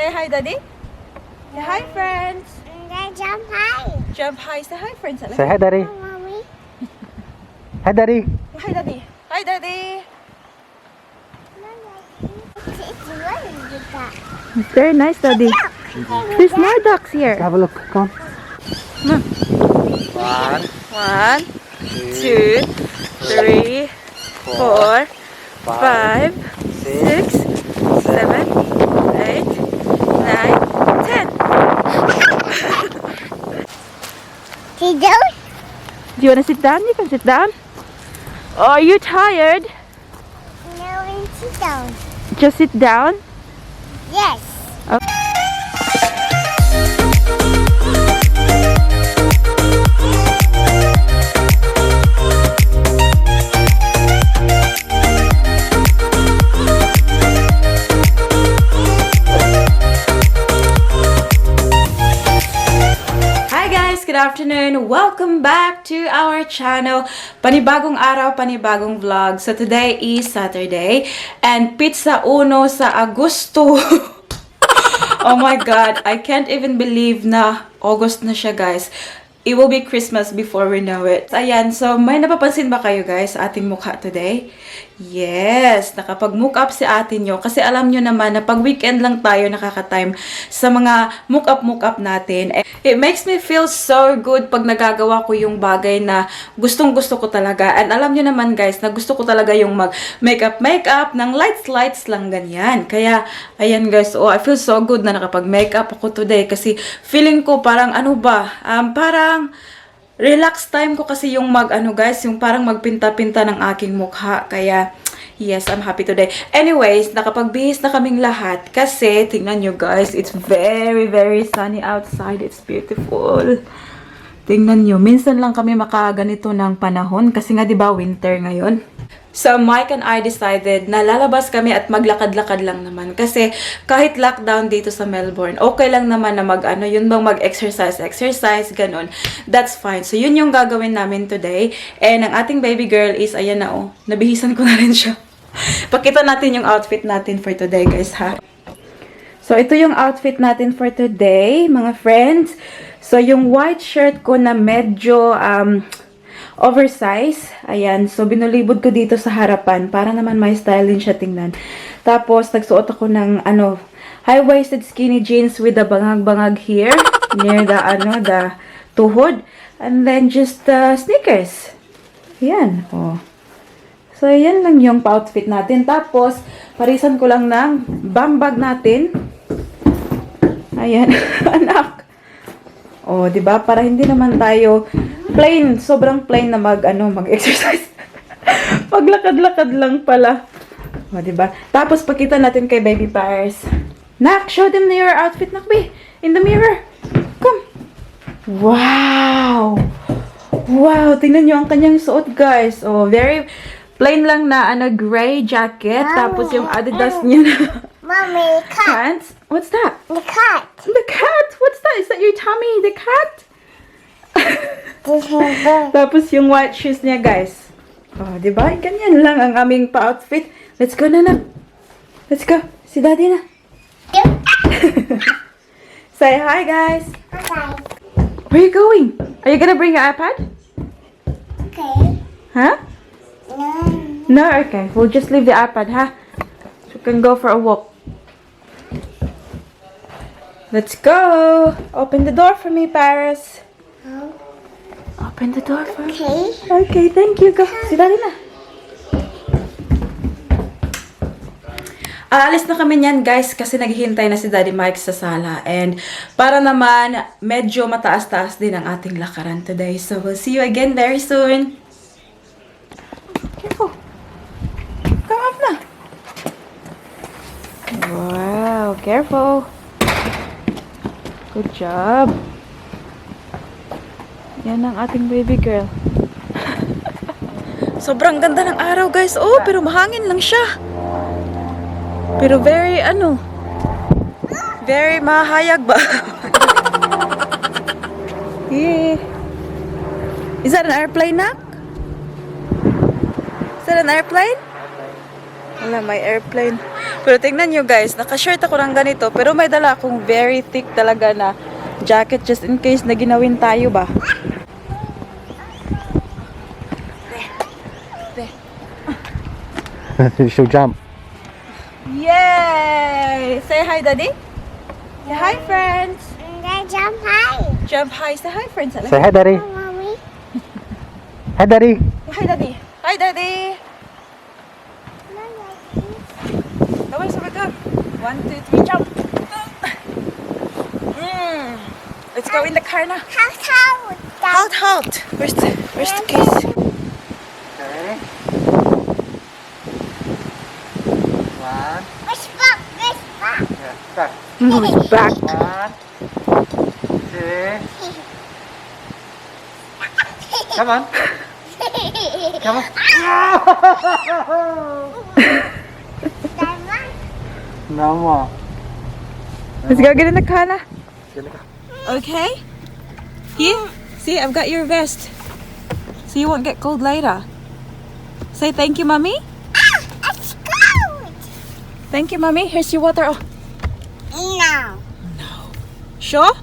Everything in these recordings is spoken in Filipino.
Say hi, Daddy. Say hi, friends. Jump high. Jump high. Say hi, friends. Say hi, Daddy. Mommy. Hi, Daddy. Hi, Daddy. Hi, Daddy. It's really good duck. It's very nice, Daddy. There's more ducks here. Have a look. Come on. One, 1, 2, 3, 4, 5, 6, 7, 8, 9, 10. Sit down. Do you want to sit down? You can sit down. Oh, are you tired? No, and sit down. Just sit down. Yes. Hi guys! Good afternoon! Welcome back to our channel. Panibagong araw, panibagong vlog. So today is Saturday and pizza uno sa Agosto. Oh my God! I can't even believe na August na siya, guys. It will be Christmas before we know it. Ayan, so may napapansin ba kayo guys sa ating mukha today? Yes, nakapag-mook up si atin nyo. Kasi alam nyo naman na pag weekend lang tayo nakaka-time sa mga mook up natin. It makes me feel so good pag nagagawa ko yung bagay na gustong-gusto ko talaga. And alam nyo naman guys, na gusto ko talaga yung mag-makeup ng lights lang ganyan. Kaya, ayan guys, oh, I feel so good na nakapag-makeup ako today. Kasi feeling ko parang ano ba, parang relax time ko kasi yung guys, yung parang magpinta-pinta ng aking mukha. Kaya, yes, I'm happy today. Anyways, nakapagbihis na kaming lahat kasi, tingnan nyo guys, it's very, very sunny outside. It's beautiful. Tingnan nyo, minsan lang kami makaganito ng panahon kasi nga 'di ba winter ngayon. So, Mike and I decided na lalabas kami at maglakad-lakad lang naman. Kasi kahit lockdown dito sa Melbourne, okay lang naman na yun bang mag-exercise, ganun. That's fine. So, yun yung gagawin namin today. And ang ating baby girl is, ayan na oh, nabihisan ko na rin siya. Pakita natin yung outfit natin for today, guys, ha? So, ito yung outfit natin for today, mga friends. So, yung white shirt ko na medyo, oversize. Ayan. So, binulibod ko dito sa harapan para naman may style din siya tingnan. Tapos, nagsuot ako ng, high-waisted skinny jeans with the bangag-bangag here. Near the tuhod. And then, just, sneakers. Ayan. Oh. So, ayan lang yung pa-outfit natin. Tapos, parisan ko lang ng bag natin. Ayan. Anak. Oh, 'di ba? Para hindi naman tayo plain, sobrang plain na mag-exercise. Paglakad-lakad lang pala. O, 'di ba? Tapos pakita natin kay Baby Paris. Nak, show them your outfit, Nakbi. In the mirror. Come. Wow. Wow, tingnan niyo ang kanyang suot, guys. Oh, very plain lang na gray jacket. Tapos yung Adidas niya na Mommy, cat. pants. What's that? The cat. The cat! What's that? Is that your tummy? The cat? This is the Tapos yung white shoes niya, guys. Oh, di ba? Ganyan lang ang aming pa-outfit. Let's go na. Let's go. Si Daddy na. Say hi, guys. Okay. Where are you going? Are you gonna bring your iPad? Okay. Huh? No. No? Okay. We'll just leave the iPad, huh? So we can go for a walk. Let's go. Open the door for me, Paris. Oh. Open the door for me. Okay. Okay, thank you. Go. Si Daddy na. Aalis na kami niyan, guys, kasi naghihintay na si Daddy Mike sa sala. And para naman, medyo mataas-taas din ang ating lakaran today. So, we'll see you again very soon. Careful. Come up na. Wow, careful. Good job. Yan ang ating baby girl. Sobrang ganda ng araw, guys. Oh, pero mahangin lang siya. Pero very, very mahayag ba? Yeah. Is that an airplane, Nak? Is that an airplane? Wala, may airplane. Pero tingnan nyo guys, naka-shirt ako ng ganito, pero may dala akong very thick talaga na jacket just in case na ginawin tayo ba. You should jump. Yay! Say hi, Daddy. Say hi, friends. They jump high. Jump high. Say hi, friends. Say hi, Daddy. Mommy. Hi, Daddy. Hi, Daddy. Hi, Daddy. Come on, so we go. 1, 2, 3, jump. Let's go in the car now. How Halt. Where's the case? Okay. One. Which book? Which book? Yeah, start. No, it's back. 1, 2. Come on. Come on. That one? No more. Let's go get in the car now. Get in the car. Okay? Here? See, I've got your vest. So you won't get cold later. Say thank you, Mommy. It's cold. Thank you, Mommy. Here's your water. Oh, No. sure?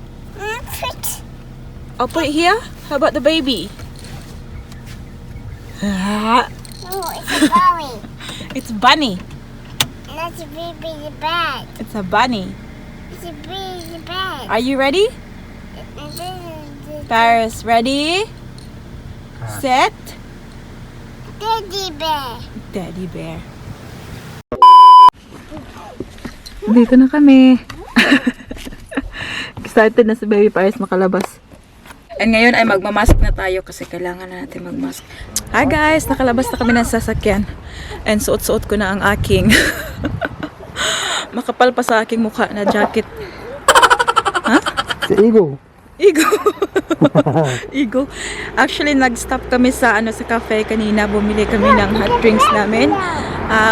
Put. I'll put it here. How about the baby? No, it's a bunny. It's Bunny. That's a baby bed. It's a bunny. It's a baby bed. Are you ready? And this is the Paris, ready? Set. teddy bear. Teddy bear. Dito na kami. Excited na si Baby Paris makalabas. And ngayon ay magmamask na tayo kasi kailangan na natin magmask. Hi guys! Nakalabas na kami ng sasakyan. And suot-suot ko na ang aking makapal pa sa aking mukha na jacket. Ha? The eagle. Igo. Igo. Actually, nag-stop kami sa sa cafe kanina. Bumili kami ng hot drinks namin.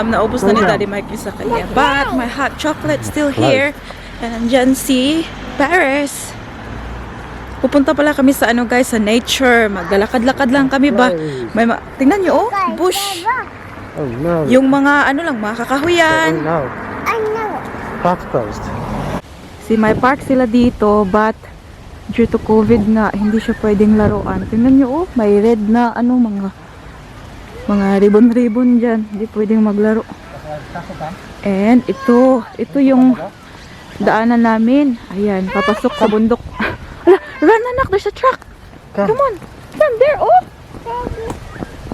Naubos na ni Daddy Mikey sa kanya. But my hot chocolate still here. And andyan si Paris. Pupunta pala kami sa guys, sa nature. Maglalakad-lakad lang kami ba? May tingnan nyo, oh, bush. Oh no. Yung mga lang, mga Oh kakahuyan. no. I know. Park's closed. Si may park sila dito, but due to COVID nga, hindi siya pwedeng laruan. Tingnan nyo, oh, may red na mga ribbon-ribbon dyan. Hindi pwedeng maglaro. And ito yung daanan namin. Ayan, papasok sa bundok. Ala, run anak, there's a truck. Okay. Come on. Run there, oh.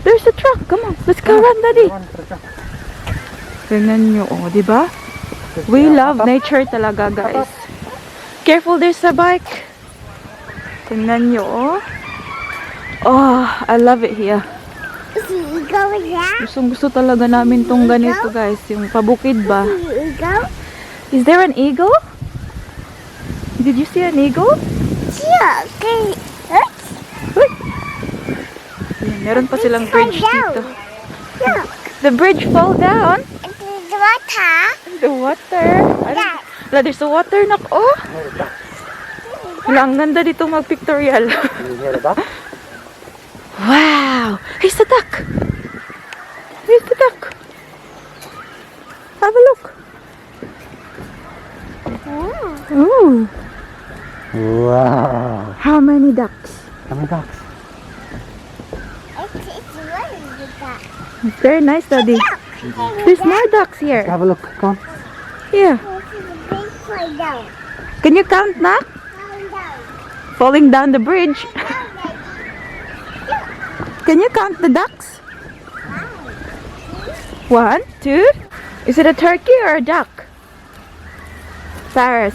There's a truck. Come on, let's go run, Daddy. Tingnan nyo, oh, di ba? We love nature talaga, guys. Careful, there's a bike. Tingnan nyo, oh. Oh, I love it here. Is the eagle there? Gusto talaga namin tong ganito, guys. Yung pabukid ba? Is the eagle? Is there an eagle? Did you see an eagle? Yeah. Okay. Uy! Ayan, meron pa silang bridge dito. Look. The bridge fall down. It's the water. The water. That. Wala, there's a water nak. Oh! Wala, ang ganda dito mag-pictorial. You hear the duck? Wow! Here's the duck! Here's the duck! Have a look! Ooh! Wow. How many ducks? How many ducks? It's really the duck. It's very nice, Daddy. There's more ducks here. Have a look. Come on. Yeah. This is a big fall down. Can you count na? Fall down. Falling down the bridge. Can you count the ducks? 1, 2. Is it a turkey or a duck? Paris.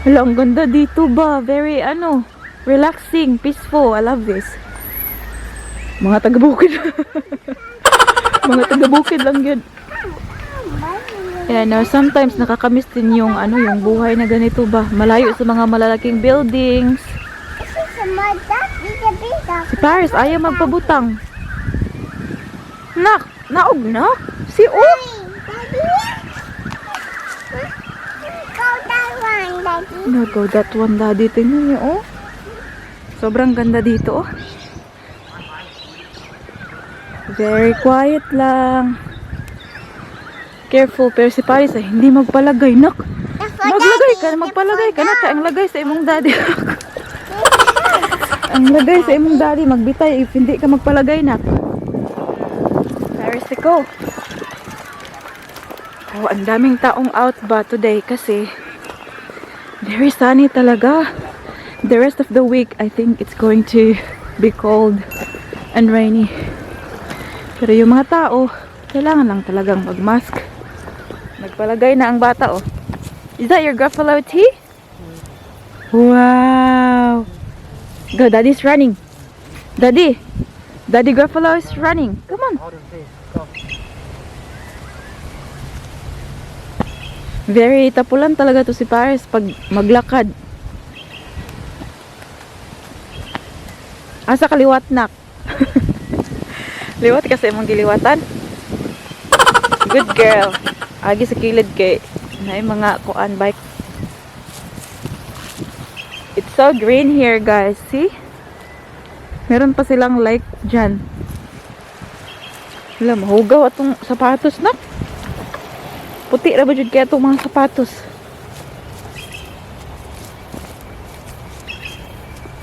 Hala, ang ganda dito ba? Very, relaxing, peaceful. I love this. Mga taga-bukid. Mga taga-bukid lang yun. Yeah, no, sometimes nakakamiss din yung, yung buhay na ganito ba? Malayo sa mga malalaking buildings. This is a mud duck. It's a big duck. Si Paris, ayaw magpabutang. Nak, naog na? Si O. Daddy. Go that one, Daddy. No, go that one, Daddy. Tingnan niyo, oh. Sobrang ganda dito, oh. Very quiet lang. Careful, pero si Paris ay hindi magpalagay. Nak, magpalagay ka na. Kaya ang lagay sa imong daddy. Ang lagay sa imong daddy, magbitay if hindi ka magpalagay, nak. Paris, ko. Oh, ang daming taong out ba today kasi very sunny talaga. The rest of the week, I think it's going to be cold and rainy. Pero yung mga tao, kailangan lang talagang mag-mask. Nagpalagay na ang bata, oh. Is that your Gruffalo tea? Wow! Go, Daddy's running. Daddy Gruffalo is running. Come on. Very tapulan talaga to si Paris pag maglakad. Asa kaliwat, nak? Liwat kasi mong giliwatan. Good girl. Agi sa kilid kay na mga kuan bike. It's so green here, guys. See? Meron pa silang like dyan. Wala, mahugaw atong sapatos, nak. Puti ra ba jud kaya itong mga sapatos?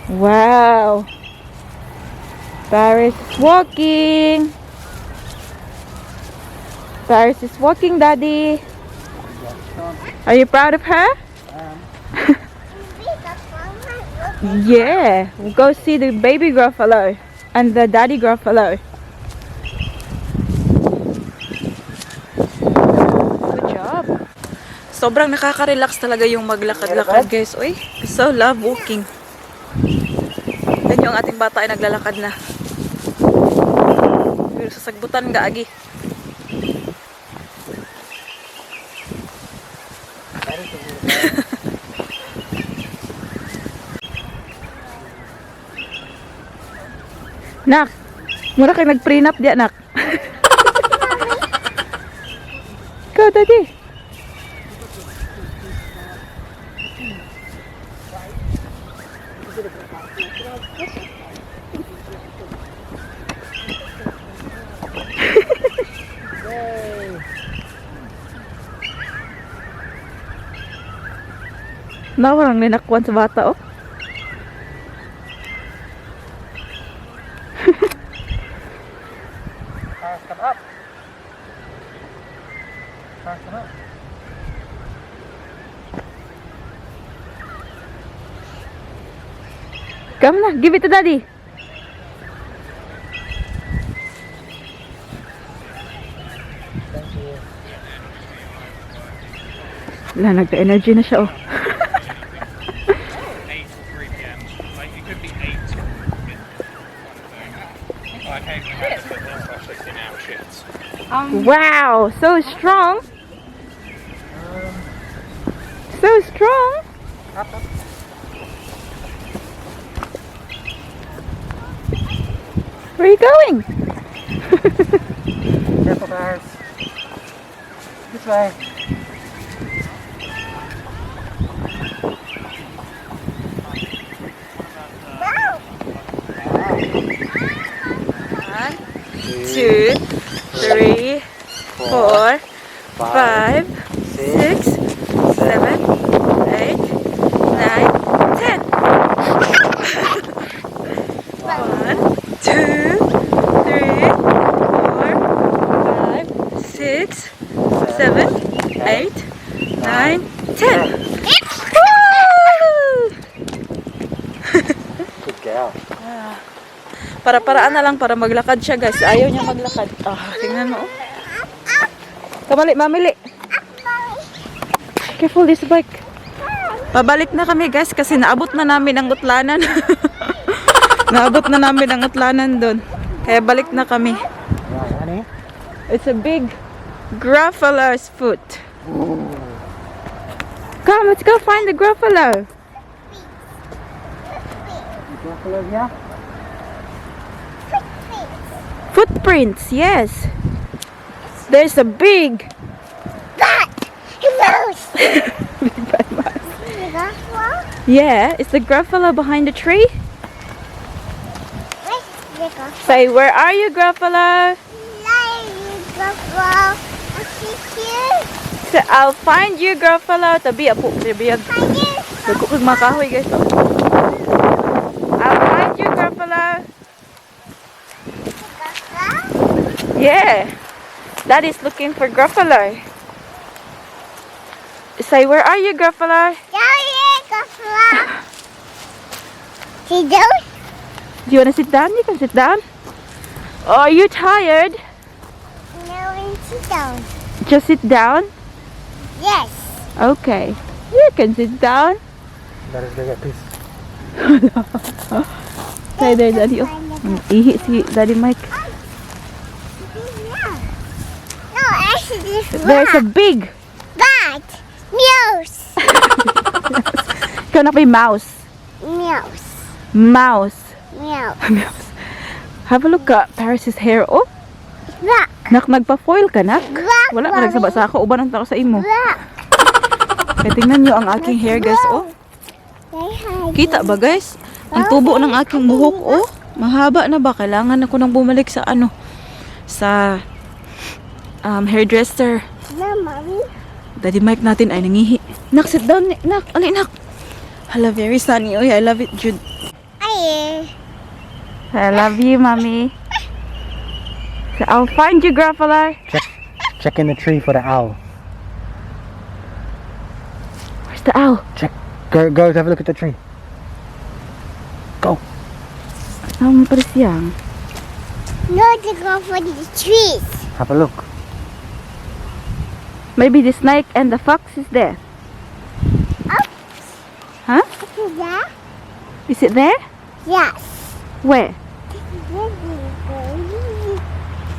Wow! Paris is walking! Paris is walking, Daddy! Are you proud of her? Yeah! We'll go see the baby Gruffalo and the daddy Gruffalo. Sobrang nakaka-relax talaga yung maglakad-lakad, guys. Uy, so love walking. Yan yung ating bata ay naglalakad na. Pero sasagbutan ga agi. Nak, mura kayo nag-prenup diya, nak. Ikaw, Daddy. Nawarang ninakwan sa bata, oh. Come up. Come up. Come na, give it to Daddy. Thank you. Wala, nagka-energy na siya, oh. 8 or 3 p.m. Like it could be 8. I occasionally have to put this for 16-hour shifts. Wow, so strong. So strong. Up. Where are you going? Careful, Paris. This way. One, 2, 3, 4, 5, 6, 7, 8, 9, 10. 1, 2, 3, 4, 5, 6, 7, 8, 9, 10. Woo! Good girl. Para-paraan na lang para maglakad siya, guys. Ayaw niya maglakad. Ah, tingnan mo, oh. Kamali, mamili. Careful this bike. Pabalik na kami, guys, kasi naabot na namin ang utlanan. Naabot na namin ang utlanan doon. Kaya balik na kami. Right, honey. It's a big Gruffalo's foot. Come, let's go find the Gruffalo. Buffalo, yeah? Footprints, yes. There's a big Mouse. Yeah, is the Gruffalo behind the tree? Where's the Gruffalo? Say, where are you, Gruffalo? There you Gruffalo. Is she cute? So, I'll find you, Gruffalo. Tabi, apo. Tabi, yan. Nagkukog makahoy, guys. Oh. I'll find you, Gruffalo. Yeah. Daddy's looking for Gruffalo. Say, where are you, Gruffalo? See those? Do you want to sit down? You can sit down. Oh, are you tired? No, sit down. Just sit down. Yes. Okay. You can sit down. That is gonna get pissed. Say there, Daddy. Oh. Ihi si Daddy Mike. No, actually this There's a big. bat. Meows. Ikaw na pa yung mouse. Meows. Mouse. Meows. Mouse. Have a look at Paris's hair. Oh, Rock. nagpa-foil ka na. Rock. Wala ka nagsaba sa ako. Uban ang tako sa imo. Rock. Kaya tingnan nyo ang aking hair, guys. Oh, kita ba, guys? Ang tubo ng aking buhok. Oh, mahaba na ba? Kailangan ako nang bumalik sa ano? Sa hairdresser. No, mommy. Daddy Mike natin ay nangihi. Nak, sit down. Nak, alay, nak. Hala, very sunny. Oy, I love it, Jude. Ay. I love you, Mommy. So I'll find you, Gruffalo. Check in the tree for the owl. Where's the owl? Check. Go have a look at the tree. Go. Pa rin siyang. No, to go for the trees. Have a look. Maybe the snake and the fox is there. Huh? See that? Is it there? Yes. Where?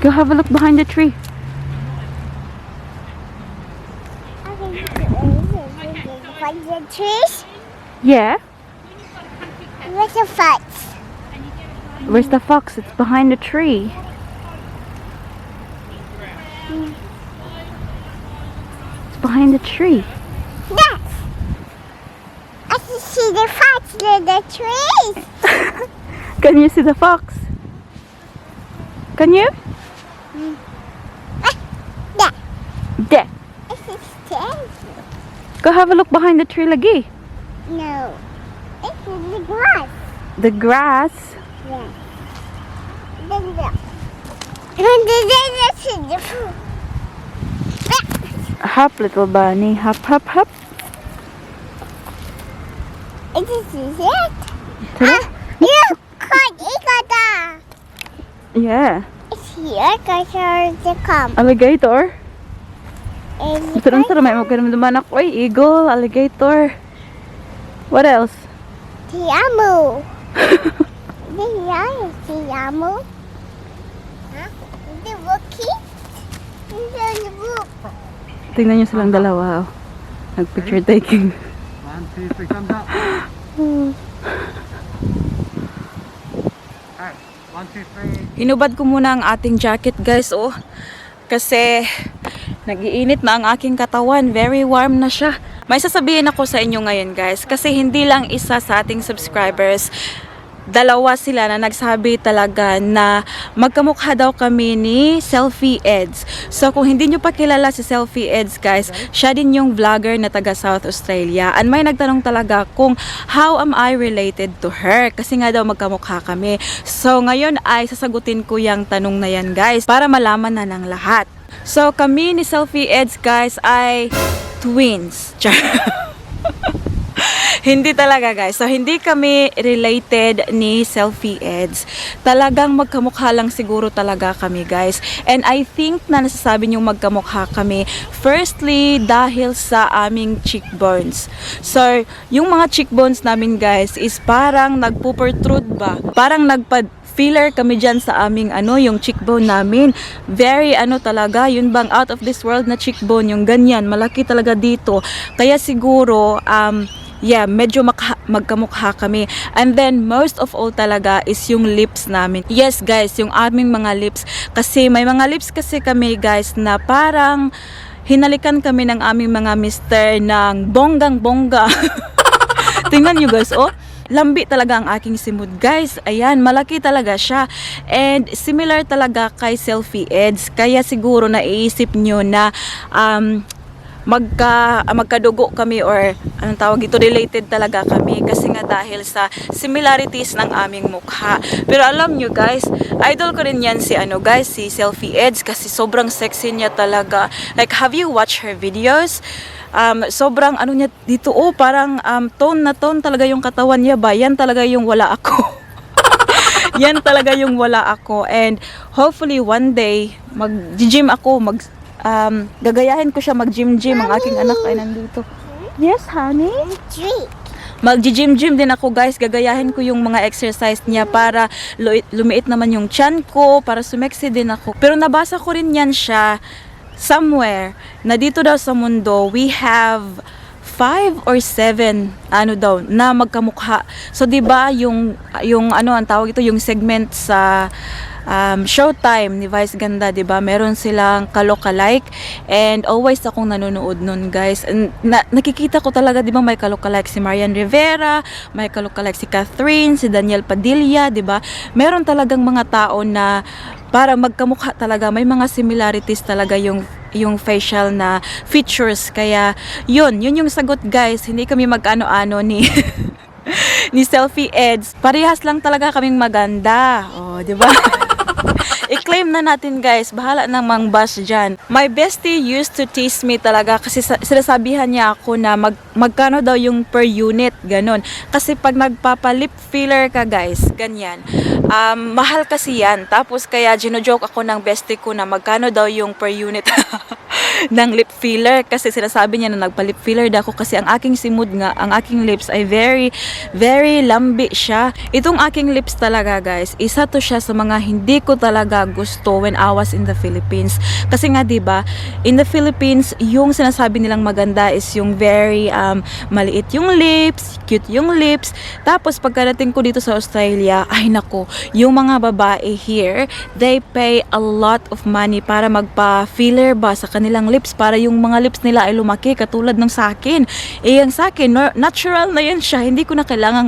Go have a look behind the tree. Find the trees. Yeah. Where's the fox? Where's the fox? It's behind the tree. It's behind the tree. Yes. I can see the fox in the trees. Can you see the fox? Can you? Yeah. There. I can stand. Go have a look behind the tree lagi. No. It's in the grass. The grass. Yeah. Then the. And then it's in the food. Hop, little bunny. Hop, hop, hop. This is it. Tara. Look, Ikata. Yeah. It's here because the come. Alligator. And Ito lang sa may magkanamdaman ako. Ay, eagle, alligator. What else? Tiamo. Tiamo. Huh? The Wookie? The book. Tingnan nyo silang dalawa. Oh. Nag-picture taking. 1, 2, 3, thumbs up. Alright, 1, 2, 3. Hinubad ko muna ang ating jacket, guys. Oh. Kasi nag-iinit na ang aking katawan. Very warm na siya. May sasabihin ako sa inyo ngayon, guys. Kasi hindi lang isa sa ating subscribers, dalawa sila na nagsabi talaga na magkamukha daw kami ni Selfie Eds. So kung hindi nyo pa kilala si Selfie Eds, guys, siya din yung vlogger na taga South Australia. And may nagtanong talaga kung how am I related to her? Kasi nga daw magkamukha kami. So ngayon ay sasagutin ko yung tanong na yan, guys, para malaman na ng lahat. So kami ni Selfie Eds, guys, ay twins. Hindi talaga, guys. So, hindi kami related ni Selfie Eds. Talagang magkamukha lang siguro talaga kami, guys. And I think na nasasabi niyong magkamukha kami, firstly, dahil sa aming cheekbones. So, yung mga cheekbones namin, guys, is parang nagpo-protrude ba? Parang filler kami dyan sa aming yung cheekbone namin. Very talaga, yun bang out of this world na cheekbone, yung ganyan, malaki talaga dito. Kaya siguro, yeah, medyo magkamukha kami. And then, most of all talaga is yung lips namin. Yes, guys, yung aming mga lips. Kasi may mga lips kasi kami, guys, na parang hinalikan kami ng aming mga mister ng bonggang-bongga. Tingnan nyo, guys, oh. Lambi talaga ang aking simod, guys. Ayan, malaki talaga siya. And similar talaga kay Selfie Eds. Kaya siguro naiisip nyo na magkadugo kami or anong tawag ito, related talaga kami kasi nga dahil sa similarities ng aming mukha. Pero alam nyo guys, idol ko rin yan si si Selfie Eds kasi sobrang sexy niya talaga. Like, have you watched her videos? Sobrang niya dito, parang tone na tone talaga yung katawan niya ba? Yan talaga yung wala ako. Yan talaga yung wala ako. And hopefully one day mag-gym ako, gagayahin ko siya mag-gym. Ang aking anak ay nandito. Yes, honey? Treat. Mag-gym din ako guys, gagayahin ko yung mga exercise niya para lumiit naman yung tiyan ko, para sumeksi din ako. Pero nabasa ko rin yan siya somewhere, na dito daw sa mundo, we have 5 or 7 na magkamukha. So 'di ba yung ang tawag ito, yung segment sa Showtime ni Vice Ganda, 'di ba? Meron silang kalokalike and always akong nanonood nun, guys. And nakikita ko talaga, 'di ba, may kalokalike si Marian Rivera, may kalokalike si Catherine, si Daniel Padilla, 'di ba? Meron talagang mga tao na para magkamukha talaga, may mga similarities talaga yung facial na features. Kaya yun yung sagot guys, hindi kami mag-ano-ano ni ni Selfie Eds. Parehas lang talaga kaming maganda. Oh, di ba? I-claim na natin guys, bahala nang mang-bash dyan. My bestie used to tease me talaga kasi sinasabihan niya ako na magkano daw yung per unit, ganon. Kasi pag nagpapa-lip filler ka guys, ganyan, mahal kasi yan. Tapos kaya gino-joke ako ng bestie ko na magkano daw yung per unit ng lip filler, kasi sinasabi niya na nagpa-lip filler daw ako kasi ang aking simud nga, ang aking lips ay very, very lambi siya. Itong aking lips talaga guys, isa to siya sa mga hindi ko talaga gusto when I was in the Philippines. Kasi nga 'di ba, in the Philippines, yung sinasabi nilang maganda is yung very maliit yung lips, cute yung lips. Tapos pagkarating ko dito sa Australia, ay nako, yung mga babae here, they pay a lot of money para magpa-filler ba sa kanilang lips para yung mga lips nila ay lumaki katulad ng sa akin. Eh yung sa akin, natural na yan siya. Hindi ko na kailangang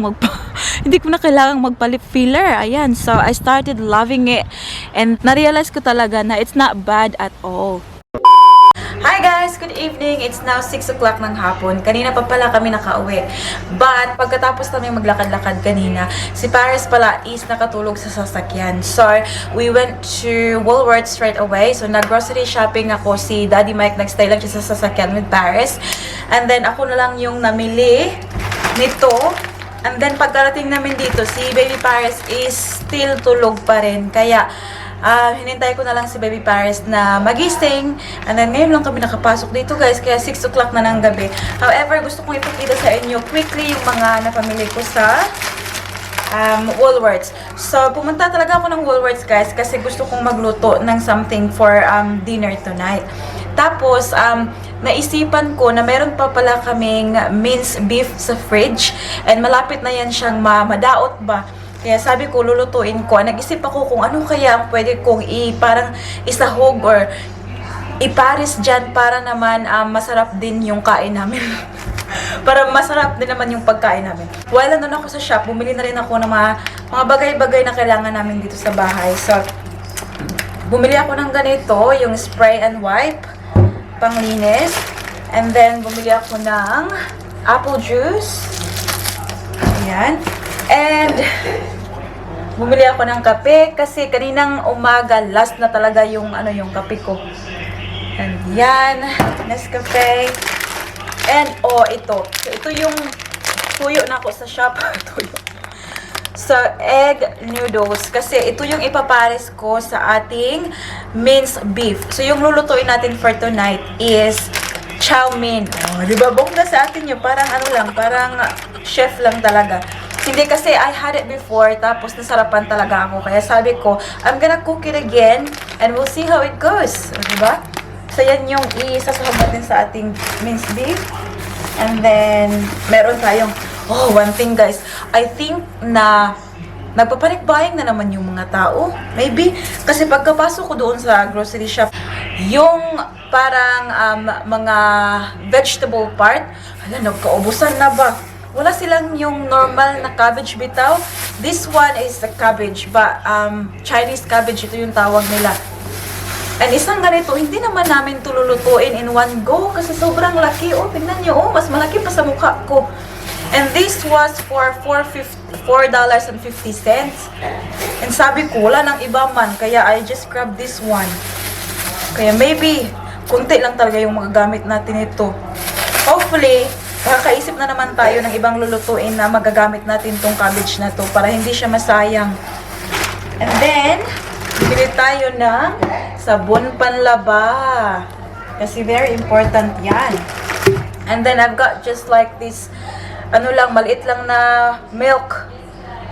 magpa-lip filler. Ayan. So I started loving it and na-realize ko talaga na it's not bad at all. Hi guys! Good evening! It's now 6 o'clock ng hapon. Kanina pa pala kami nakauwi. But pagkatapos namin maglakad-lakad kanina, si Paris pala is nakatulog sa sasakyan. So, we went to Woolworths right away. So, nag-grocery shopping ako. Si Daddy Mike nag-stay lang siya sa sasakyan with Paris. And then, ako na lang yung namili nito. And then, pagkarating namin dito, si Baby Paris is still tulog pa rin. Kaya, hinintay ko na lang si Baby Paris na magising. And then, ngayon lang kami nakapasok dito guys. Kaya 6 o'clock na ng gabi. However, gusto kong ipakita sa inyo quickly yung mga napamili ko sa Woolworths. So, pumunta talaga ako ng Woolworths guys kasi gusto kong magluto ng something for dinner tonight. Tapos, naisipan ko na meron pa pala kaming minced beef sa fridge. And malapit na yan siyang madaot ba. Kaya sabi ko, lulutuin ko. Nag-isip ako kung ano kaya ang pwede kong parang isahog or iparis dyan para naman masarap din yung kain namin. Para masarap din naman yung pagkain namin. While nandun ako sa shop, bumili na rin ako ng mga bagay-bagay na kailangan namin dito sa bahay. So, bumili ako ng ganito, yung spray and wipe, panglinis. And then, bumili ako ng apple juice. Ayan. And, bumili ako ng kape kasi kaninang umaga, last na talaga yung kape ko. And yan, Nescafe. And, ito. So, ito yung tuyo na ako sa shop. Tuyo. So, egg noodles. Kasi ito yung ipapares ko sa ating minced beef. So, yung lulutuin natin for tonight is chow mein. Di ba? Bongga sa atin yun. Parang parang chef lang talaga. Hindi kasi I had it before, tapos nasarapan talaga ako. Kaya sabi ko, I'm gonna cook it again, and we'll see how it goes. Diba? So, yan yung isasahog natin sa ating minced beef. And then, meron tayong, one thing guys, I think na nagpapanik-buying na naman yung mga tao. Maybe, kasi pagkapasok ko doon sa grocery shop, yung parang mga vegetable part, nagkaubusan na ba? Wala silang yung normal na cabbage bitaw. This one is the cabbage, but Chinese cabbage, ito yung tawag nila. And isang ganito, hindi naman namin tululutuin in one go kasi sobrang laki. Oh, tingnan nyo. Oh, mas malaki pa sa mukha ko. And this was for $4.50. And sabi ko, wala nang iba man. Kaya I just grabbed this one. Kaya maybe, kunti lang talaga yung magagamit natin ito. Hopefully, makakaisip na naman tayo ng ibang lulutuin na magagamit natin tong cabbage na to para hindi siya masayang. And then, bili tayo ng sabon panlaba. Kasi very important yan. And then, I've got just like this, maliit lang na milk.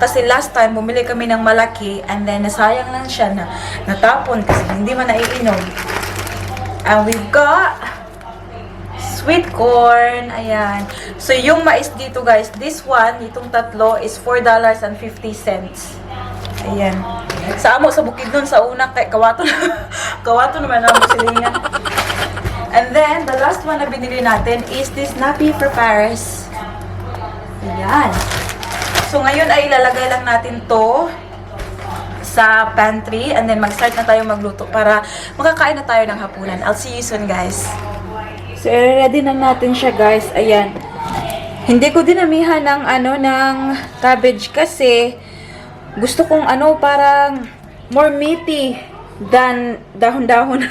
Kasi last time, bumili kami ng malaki and then nasayang lang siya na natapon kasi hindi man naiinom. And we've got sweet corn. Ayan. So, yung mais dito, guys, this one, itong tatlo, is $4.50. Ayan. Sa amo, sa bukid nun, sa una, kay kawato naman ang musilingan. And then, the last one na binili natin is this Nappy for Paris. Ayan. So, ngayon ay ilalagay lang natin to sa pantry and then mag-start na tayo magluto para makakain na tayo ng hapunan. I'll see you soon, guys. So, ready na natin siya, guys. Ayan. Hindi ko dinamihan ng ng cabbage kasi gusto kong parang more meaty than dahon-dahon.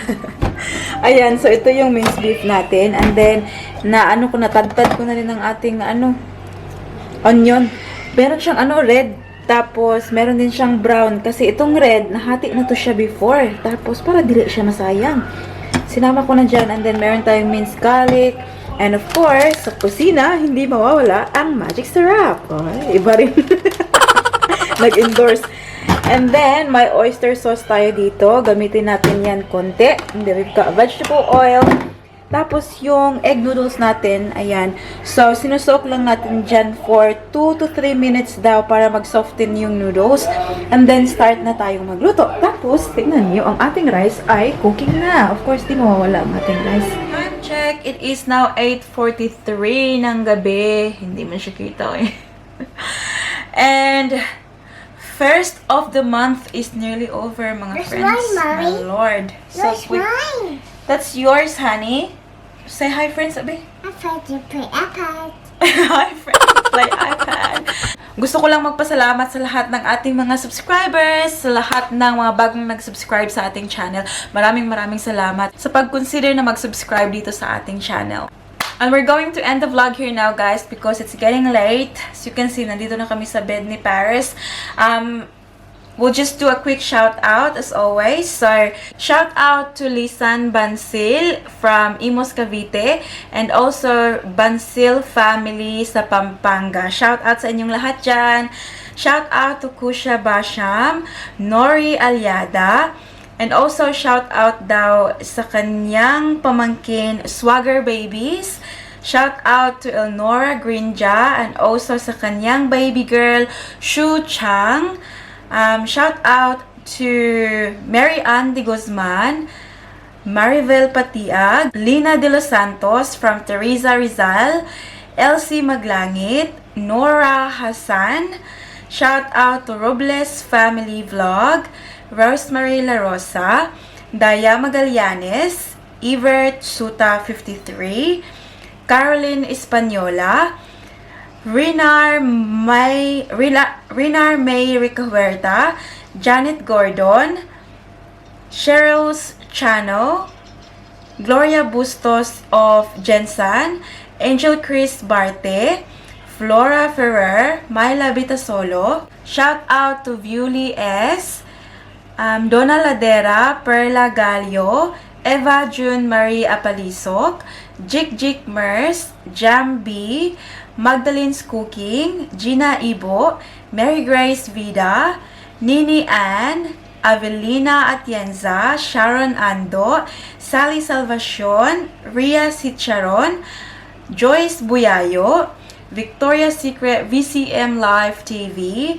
Ayan, so ito yung minced beef natin. And then, natadtad ko na rin ng ating onion. Meron siyang red, tapos meron din siyang brown. Kasi itong red, nahati na to siya before. Tapos, para dili siya masayang. Sinama ko na dyan. And then, meron tayong minced garlic. And of course, sa kusina, hindi mawawala ang magic syrup. Oh, iba rin. Nag-endorse. And then, may oyster sauce tayo dito. Gamitin natin yan konti. And then, we've got vegetable oil. Tapos, yung egg noodles natin, ayan. So, sinusoak lang natin dyan for 2 to 3 minutes daw para mag-soften yung noodles. And then, start na tayong magluto. Tapos, tingnan nyo, ang ating rice ay cooking na. Of course, di mawawala ang ating rice. Time check. It is now 8:43 ng gabi. Hindi man siya kita eh. And, first of the month is nearly over, mga That's friends. mine, Mommy. My Lord. So That's quick. mine. That's yours, honey. Say hi, friends, abi. I tried to play iPad. Hi, friends. Play iPad. Gusto ko lang magpasalamat sa lahat ng ating mga subscribers, sa lahat ng mga bagong nag-subscribe sa ating channel. Maraming salamat sa pag-consider na mag-subscribe dito sa ating channel. And we're going to end the vlog here now, guys, because it's getting late. As you can see, nandito na kami sa bed ni Paris. We'll just do a quick shout out as always. So, shout out to Lisan Bansil from Imos Cavite and also Bansil family sa Pampanga. Shout out sa inyong lahat dyan. Shout out to Kusha Basham, Nori Aliada, and also shout out daw sa kanyang pamangkin Swagger Babies. Shout out to Elnora Grinja and also sa kanyang baby girl Shu Chang. Shout out to Mary Ann de Guzman, Maribel Patiag, Lina de los Santos from Teresa Rizal, Elsie Maglangit, Nora Hassan. Shout out to Robles Family Vlog, Rosemary La Rosa, Daya Magallanes, Evert Suta 53, Caroline Española, Rinar May Ricahuerta, Janet Gordon, Cheryl's Chano, Gloria Bustos of Jensan, Angel Chris Barte, Flora Ferrer, Myla Vitasolo. Shout out to Viuli S, Donna Ladera, Perla Gallo, Eva June Marie Apalisok, Jik Mers, Jam B, Magdalene's Cooking, Gina Ibo, Mary Grace Vida, Nini Ann, Avelina Atienza, Sharon Ando, Sally Salvacion, Ria Sitcharon, Joyce Buyayo, Victoria's Secret VCM Live TV,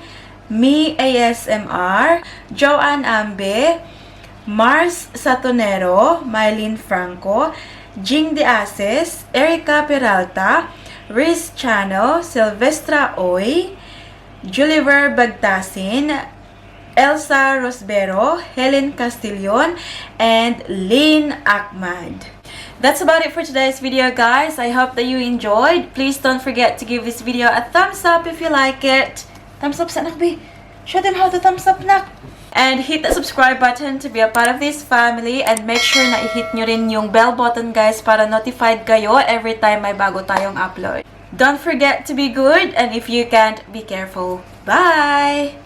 Me ASMR, Joanne Ambe, Mars Satonero, Mylene Franco, Jing De Aces, Erica Peralta, Riz Chano, Silvestra Oy, Juliver Bagtasin, Elsa Rosbero, Helen Castillon, and Lynn Ahmad. That's about it for today's video, guys. I hope that you enjoyed. Please don't forget to give this video a thumbs up if you like it. Thumbs up, Sanak B. Show them how to thumbs up, Nak. And hit the subscribe button to be a part of this family. And make sure na i-hit nyo rin yung bell button, guys, para notified kayo every time may bago tayong upload. Don't forget to be good, and if you can't, be careful. Bye!